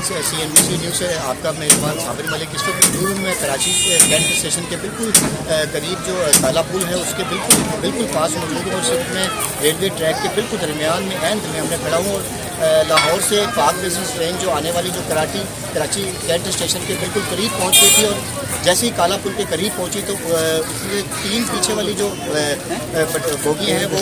CNBC news से आपका मेहमान साबिर मलिक। इस वक्त मौजूद मैं कराची कैंट स्टेशन के बिल्कुल करीब जो काला पुल है उसके बिल्कुल पास मौजूद हूँ और सिर्फ मैं रेलवे ट्रैक के बिल्कुल दरमियान में दरमियान में खड़ा हूँ। और लाहौर से पाक बिजनेस ट्रेन जो आने वाली जो कराची कैंट स्टेशन के बिल्कुल करीब पहुँच गई थी और जैसे ही काला पुल के करीब पहुँची तो उसमें 3 पीछे वाली जो बोगी हैं वो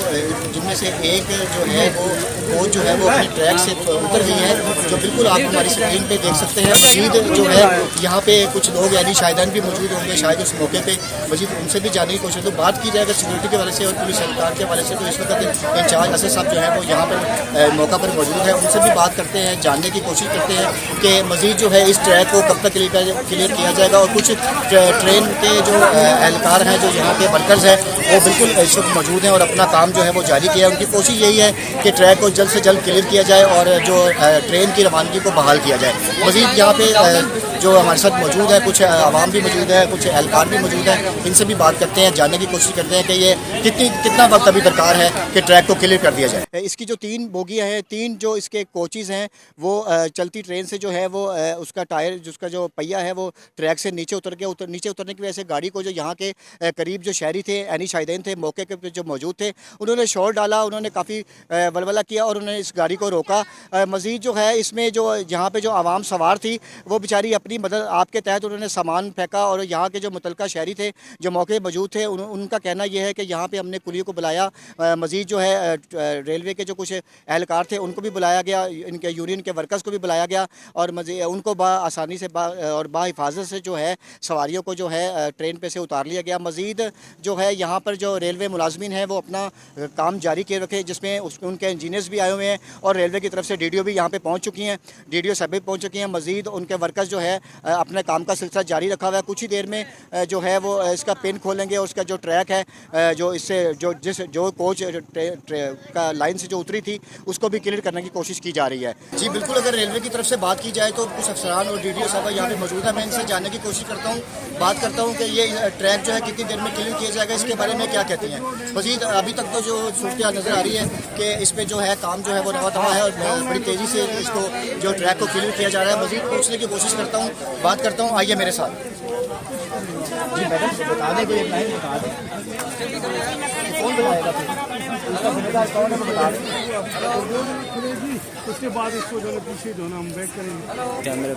जिनमें से एक जो है वो कोच जो है वो अपने ट्रैक से उतर गई है, जो बिल्कुल आप हमारी स्क्रीन पे देख सकते हैं। मजीद जो है यहाँ पे कुछ लोग यानी शायदान भी मौजूद होंगे शायद उस मौके पे, मजीद उनसे भी जानने की कोशिश। तो बात की जाएगा सिक्योरिटी के हवाले से और पुलिस सरकार के हवाले से, तो इस वक्त इंचार्ज असद साहब जो है वो यहाँ पर मौका पर मौजूद है, उनसे भी बात करते हैं, जानने की कोशिश करते हैं कि मजीद जो है इस ट्रैक को कब तक क्लियर किया जाएगा। और कुछ ट्रेन के जो एहलकार हैं, जो यहाँ के वर्कर्स हैं, वो बिल्कुल इस वक्त मौजूद हैं और अपना काम जो है वो जारी किया है। उनकी कोशिश यही है कि ट्रैक को जल्द से जल्द क्लियर किया जाए और जो ट्रेन की रवानगी को बहाल किया जाए। मजीद यहाँ पे जो हमारे साथ मौजूद है, कुछ आवाम भी मौजूद है, कुछ एहलकार भी मौजूद है, इनसे भी बात करते हैं, जानने की कोशिश करते हैं कि ये कितना वक्त अभी दरकार है कि ट्रैक को क्लियर कर दिया जाए। इसकी जो 3 बोगियाँ हैं, 3 जो इसके कोचेज़ हैं, वो चलती ट्रेन से जो है वो उसका टायर जिसका जो पहिया है वो ट्रैक से नीचे नीचे उतरने की वजह से गाड़ी को जो यहाँ के करीब जो शहरी थे, एनी शाहिदैन थे, मौके के जो मौजूद थे, उन्होंने शोर डाला, उन्होंने काफ़ी वलवला किया और उन्होंने इस गाड़ी को रोका। मज़ीद जो है इसमें जो यहाँ पे जो आवाम सवार थी वो बेचारी अपनी मदद आपके तहत उन्होंने सामान फेंका और यहाँ के जो मुतलका शहरी थे जो मौके मौजूद थे उनका कहना यह है कि यहाँ पे हमने कुलियों को बुलाया। मज़ीद जो है रेलवे के जो कुछ एहलकार थे उनको भी बुलाया गया, इनके यूनियन के वर्कर्स को भी बुलाया गया और उनको आसानी से और बाहिफाजत से जो है सवारियों को जो है ट्रेन पे से उतार लिया गया। मज़ीद जो है यहाँ पर जो रेलवे मुलाजमीन हैं वो अपना काम जारी किए रखे, जिसमें उनके इंजीनियर्स भी आए हुए हैं और रेलवे की तरफ से DDO भी यहाँ पे पहुँच चुकी हैं, DDO सब भी पहुँच चुकी हैं। मज़ीद उनके वर्कर्स जो है अपने काम का सिलसिला जारी रखा हुआ है। कुछ ही देर में जो है वो इसका पिन खोलेंगे और उसका जो ट्रैक है जो इससे जो कोच का लाइन से जो उतरी थी उसको भी क्लियर करने की कोशिश की जा रही है। जी बिल्कुल, अगर रेलवे की तरफ से बात की जाए तो कुछ अफसरान और DDO साहब यहाँ पे मौजूद है, मैं इनसे जानने की कोशिश करता हूँ, बात करता हूँ कि ये ट्रैक जो है कितनी देर में क्लियर किया जाएगा, इसके बारे में क्या कहती हैं। मज़ीद अभी तक तो जो सूरत नज़र आ रही है कि इस पर जो है काम जो है वो रवा दवा है और बड़ी तेज़ी से इसको जो ट्रैक को क्लियर किया जा रहा है। मज़ीद पूछने की कोशिश करता हूँ, बात करता हूँ, आइए मेरे साथ। जी मैडम बता दें, कोई अपना बता दें, कौन बताएगा उसका जिम्मेदार कौन है, तो बता दें। उसके बाद इसको जो पीछे जो ना हम बैक करेंगे।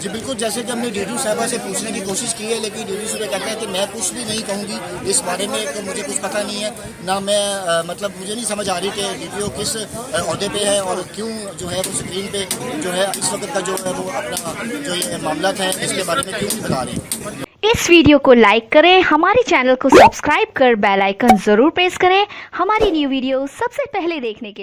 जी बिल्कुल, जैसे कि हमने DDO साहबा से पूछने की कोशिश की है, लेकिन DDO साहब कहते हैं कि मैं कुछ भी नहीं कहूँगी इस बारे में, तो मुझे कुछ पता नहीं है ना, मैं मतलब मुझे नहीं समझ आ रही कि DDO किस अहदे पे है और क्यों जो है वो स्क्रीन पे जो है इस वक्त का जो है वो अपना जो ये मामला है इसके बारे में क्यों बता रहे हैं। इस वीडियो को लाइक करें, हमारे चैनल को सब्सक्राइब कर बेल आइकन जरूर प्रेस करें हमारी न्यू वीडियो सबसे पहले देखने के लिए।